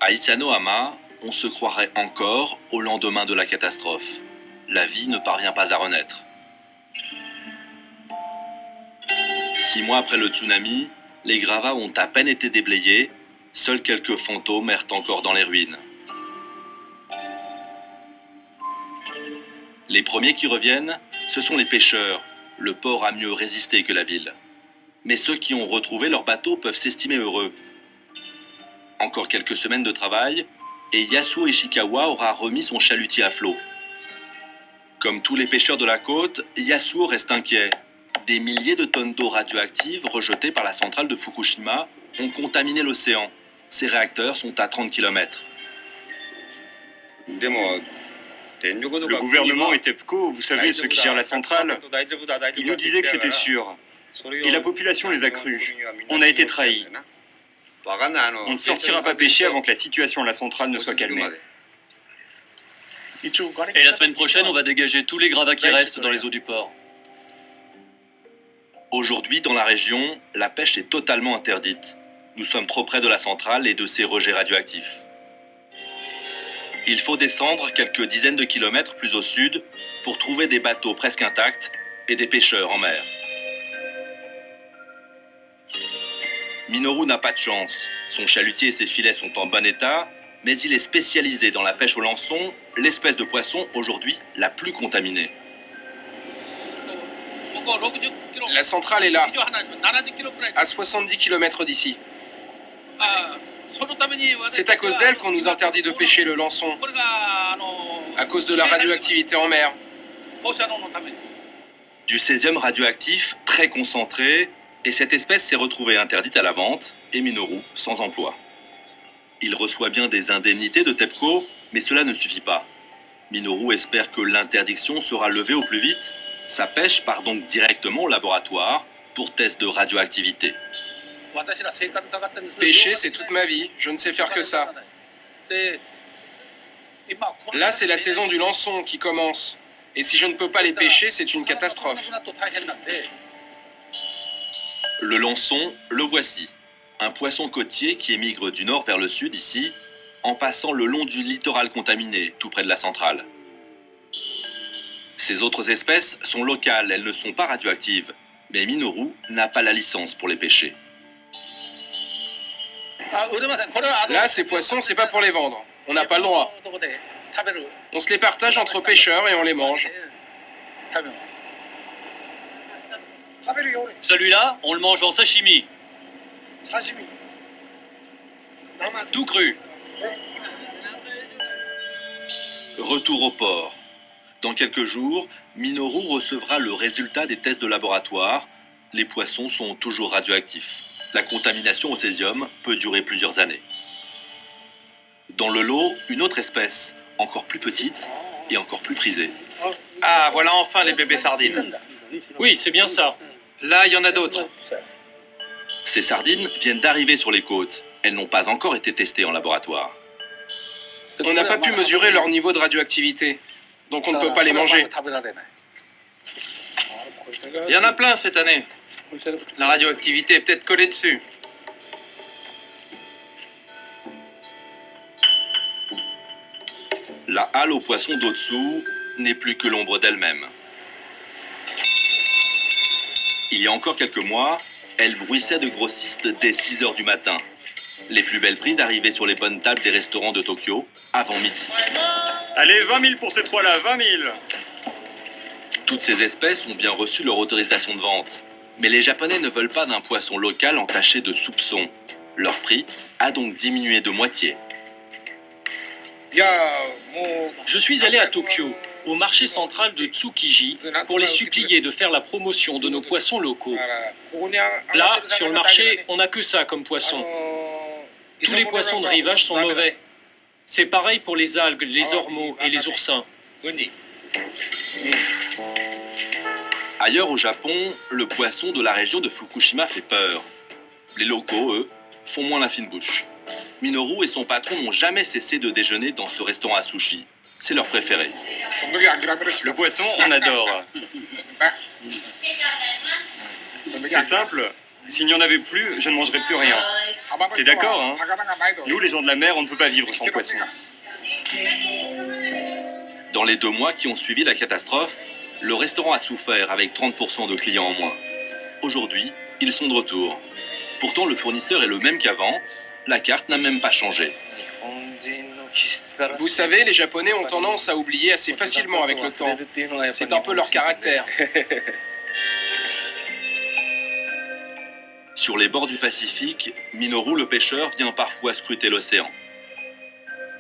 À Ichanohama, on se croirait encore au lendemain de la catastrophe. La vie ne parvient pas à renaître. 6 mois après le tsunami, les gravats ont à peine été déblayés, seuls quelques fantômes errent encore dans les ruines. Les premiers qui reviennent, ce sont les pêcheurs. Le port a mieux résisté que la ville. Mais ceux qui ont retrouvé leur bateau peuvent s'estimer heureux. Encore quelques semaines de travail, et Yasuo Ishikawa aura remis son chalutier à flot. Comme tous les pêcheurs de la côte, Yasuo reste inquiet. Des milliers de tonnes d'eau radioactive rejetées par la centrale de Fukushima ont contaminé l'océan. Ces réacteurs sont à 30 km. Le gouvernement et TEPCO, vous savez, ceux qui gèrent la centrale, ils nous disaient que c'était sûr. Et la population les a crus. On a été trahis. On ne sortira pas pêcher avant que la situation à la centrale ne soit calmée. Et la semaine prochaine, on va dégager tous les gravats qui restent dans les eaux du port. Aujourd'hui, dans la région, la pêche est totalement interdite. Nous sommes trop près de la centrale et de ses rejets radioactifs. Il faut descendre quelques dizaines de kilomètres plus au sud pour trouver des bateaux presque intacts et des pêcheurs en mer. Minoru n'a pas de chance. Son chalutier et ses filets sont en bon état, mais il est spécialisé dans la pêche au lançon, l'espèce de poisson aujourd'hui la plus contaminée. La centrale est là, à 70 km d'ici. C'est à cause d'elle qu'on nous interdit de pêcher le lançon, à cause de la radioactivité en mer. Du césium radioactif très concentré, et cette espèce s'est retrouvée interdite à la vente, et Minoru sans emploi. Il reçoit bien des indemnités de TEPCO, mais cela ne suffit pas. Minoru espère que l'interdiction sera levée au plus vite. Sa pêche part donc directement au laboratoire pour test de radioactivité. Pêcher, c'est toute ma vie, je ne sais faire que ça. Là, c'est la saison du lançon qui commence. Et si je ne peux pas les pêcher, c'est une catastrophe. Le lançon, le voici. Un poisson côtier qui émigre du nord vers le sud ici, en passant le long du littoral contaminé, tout près de la centrale. Ces autres espèces sont locales, elles ne sont pas radioactives. Mais Minoru n'a pas la licence pour les pêcher. Là, ces poissons, c'est pas pour les vendre. On n'a pas le droit. On se les partage entre pêcheurs et on les mange. Celui-là, on le mange en sashimi. Tout cru. Retour au port. Dans quelques jours, Minoru recevra le résultat des tests de laboratoire. Les poissons sont toujours radioactifs. La contamination au césium peut durer plusieurs années. Dans le lot, une autre espèce, encore plus petite et encore plus prisée. Ah, voilà enfin les bébés sardines. Oui, c'est bien ça. Là, il y en a d'autres. Ces sardines viennent d'arriver sur les côtes. Elles n'ont pas encore été testées en laboratoire. On n'a pas pu mesurer leur niveau de radioactivité. Donc on ne peut pas les manger. Il y en a plein cette année. La radioactivité est peut-être collée dessus. La halle aux poissons d'au-dessous n'est plus que l'ombre d'elle-même. Il y a encore quelques mois, elle bruissait de grossistes dès 6 h du matin. Les plus belles prises arrivaient sur les bonnes tables des restaurants de Tokyo avant midi. Allez, 20 000 pour ces trois-là, 20 000. Toutes ces espèces ont bien reçu leur autorisation de vente. Mais les Japonais ne veulent pas d'un poisson local entaché de soupçons. Leur prix a donc diminué de moitié. Je suis allé à Tokyo, au marché central de Tsukiji, pour les supplier de faire la promotion de nos poissons locaux. Là, sur le marché, on n'a que ça comme poisson. Tous les poissons de rivage sont mauvais. C'est pareil pour les algues, les ormeaux et les oursins. Ailleurs au Japon, le poisson de la région de Fukushima fait peur. Les locaux, eux, font moins la fine bouche. Minoru et son patron n'ont jamais cessé de déjeuner dans ce restaurant à sushi. C'est leur préféré. Le poisson, on adore. C'est simple, S'il n'y en avait plus, je ne mangerais plus rien. T'es d'accord, hein? Nous, les gens de la mer, on ne peut pas vivre sans poisson. Dans les 2 mois qui ont suivi la catastrophe, le restaurant a souffert avec 30% de clients en moins. Aujourd'hui, ils sont de retour. Pourtant, le fournisseur est le même qu'avant. La carte n'a même pas changé. Vous savez, les Japonais ont tendance à oublier assez facilement avec le temps. C'est un peu leur caractère. Sur les bords du Pacifique, Minoru le pêcheur vient parfois scruter l'océan.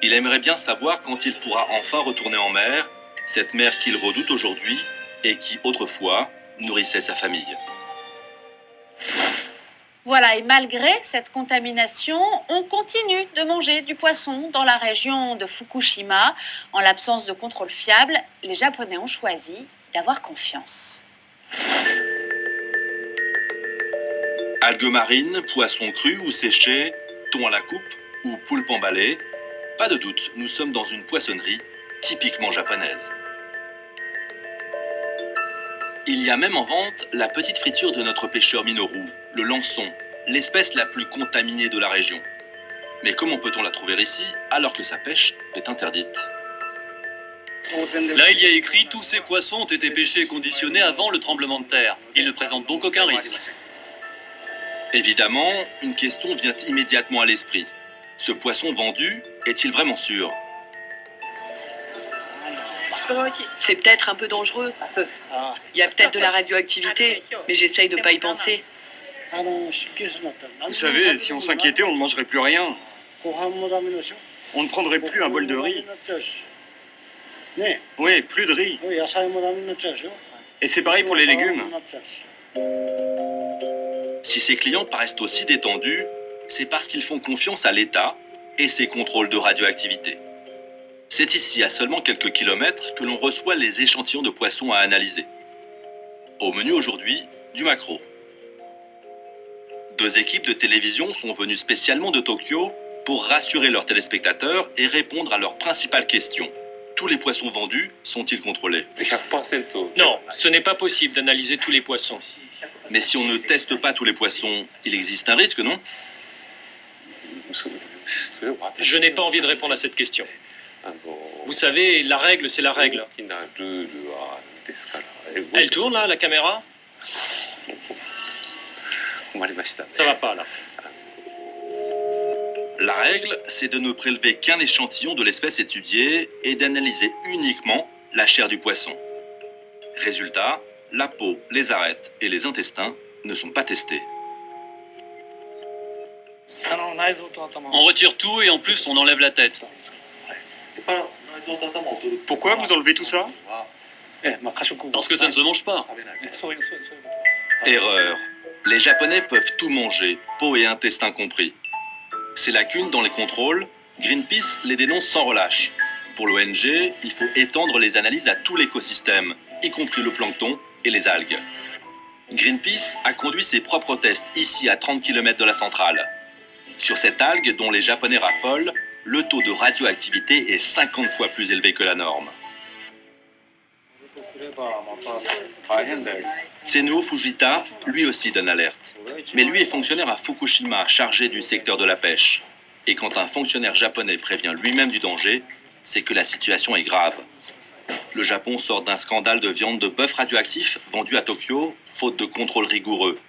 Il aimerait bien savoir quand il pourra enfin retourner en mer, cette mer qu'il redoute aujourd'hui et qui, autrefois, nourrissait sa famille. Voilà, et malgré cette contamination, on continue de manger du poisson dans la région de Fukushima. En l'absence de contrôle fiable, les Japonais ont choisi d'avoir confiance. Algues marines, poissons crus ou séchés, thon à la coupe ou poulpe emballée, pas de doute, nous sommes dans une poissonnerie typiquement japonaise. Il y a même en vente la petite friture de notre pêcheur Minoru, le lançon, l'espèce la plus contaminée de la région. Mais comment peut-on la trouver ici alors que sa pêche est interdite? Là, il y a écrit « Tous ces poissons ont été pêchés et conditionnés avant le tremblement de terre. Ils ne présentent donc aucun risque. » Évidemment, une question vient immédiatement à l'esprit. Ce poisson vendu est-il vraiment sûr? C'est peut-être un peu dangereux. Il y a peut-être de la radioactivité, mais j'essaye de ne pas y penser. Vous savez, si on s'inquiétait, on ne mangerait plus rien. On ne prendrait plus un bol de riz. Oui, plus de riz. Et c'est pareil pour les légumes. Si ces clients paraissent aussi détendus, c'est parce qu'ils font confiance à l'État et ses contrôles de radioactivité. C'est ici, à seulement quelques kilomètres, que l'on reçoit les échantillons de poissons à analyser. Au menu aujourd'hui, du maquereau. 2 équipes de télévision sont venues spécialement de Tokyo pour rassurer leurs téléspectateurs et répondre à leurs principales questions. Tous les poissons vendus sont-ils contrôlés? Non, ce n'est pas possible d'analyser tous les poissons. Mais si on ne teste pas tous les poissons, il existe un risque, non? Je n'ai pas envie de répondre à cette question. Vous savez, la règle, c'est la règle. Elle tourne là, la caméra? Ça va pas là. La règle, c'est de ne prélever qu'un échantillon de l'espèce étudiée et d'analyser uniquement la chair du poisson. Résultat, la peau, les arêtes et les intestins ne sont pas testés. On retire tout et en plus on enlève la tête. Pourquoi vous enlevez tout ça? Parce que ça ne se mange pas. Erreur. Les Japonais peuvent tout manger, peau et intestins compris. Ces lacunes dans les contrôles, Greenpeace les dénonce sans relâche. Pour l'ONG, il faut étendre les analyses à tout l'écosystème, y compris le plancton et les algues. Greenpeace a conduit ses propres tests ici à 30 km de la centrale. Sur cette algue dont les Japonais raffolent, le taux de radioactivité est 50 fois plus élevé que la norme. Tsunobu Fujita, lui aussi donne alerte. Mais lui est fonctionnaire à Fukushima, chargé du secteur de la pêche. Et quand un fonctionnaire japonais prévient lui-même du danger, c'est que la situation est grave. Le Japon sort d'un scandale de viande de bœuf radioactif vendue à Tokyo, faute de contrôle rigoureux.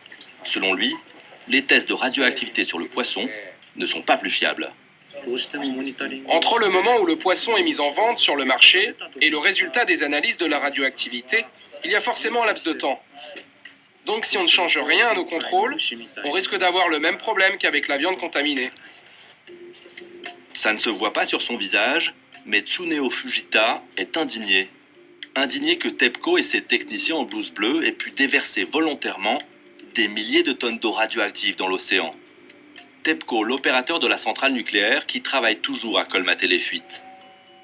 Selon lui, les tests de radioactivité sur le poisson ne sont pas plus fiables. Entre le moment où le poisson est mis en vente sur le marché et le résultat des analyses de la radioactivité, il y a forcément un laps de temps. Donc si on ne change rien à nos contrôles, on risque d'avoir le même problème qu'avec la viande contaminée. Ça ne se voit pas sur son visage, mais Tsunobu Fujita est indigné. Indigné que TEPCO et ses techniciens en blouse bleue aient pu déverser volontairement des milliers de tonnes d'eau radioactive dans l'océan. TEPCO, l'opérateur de la centrale nucléaire qui travaille toujours à colmater les fuites.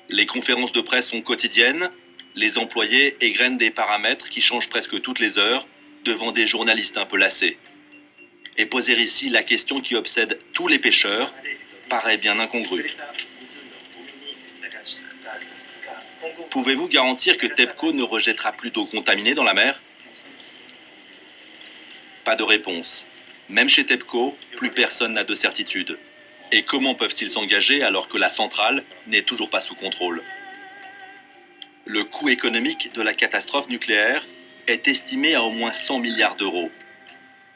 Les conférences de presse sont quotidiennes, les employés égrènent des paramètres qui changent presque toutes les heures devant des journalistes un peu lassés. Et poser ici la question qui obsède tous les pêcheurs paraît bien incongru. Pouvez-vous garantir que TEPCO ne rejettera plus d'eau contaminée dans la mer? Pas de réponse. Même chez TEPCO, plus personne n'a de certitude. Et comment peuvent-ils s'engager alors que la centrale n'est toujours pas sous contrôle? Le coût économique de la catastrophe nucléaire est estimé à au moins 100 milliards d'euros.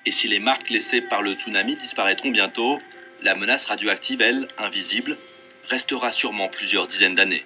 Et si les marques laissées par le tsunami disparaîtront bientôt, la menace radioactive, elle, invisible, restera sûrement plusieurs dizaines d'années.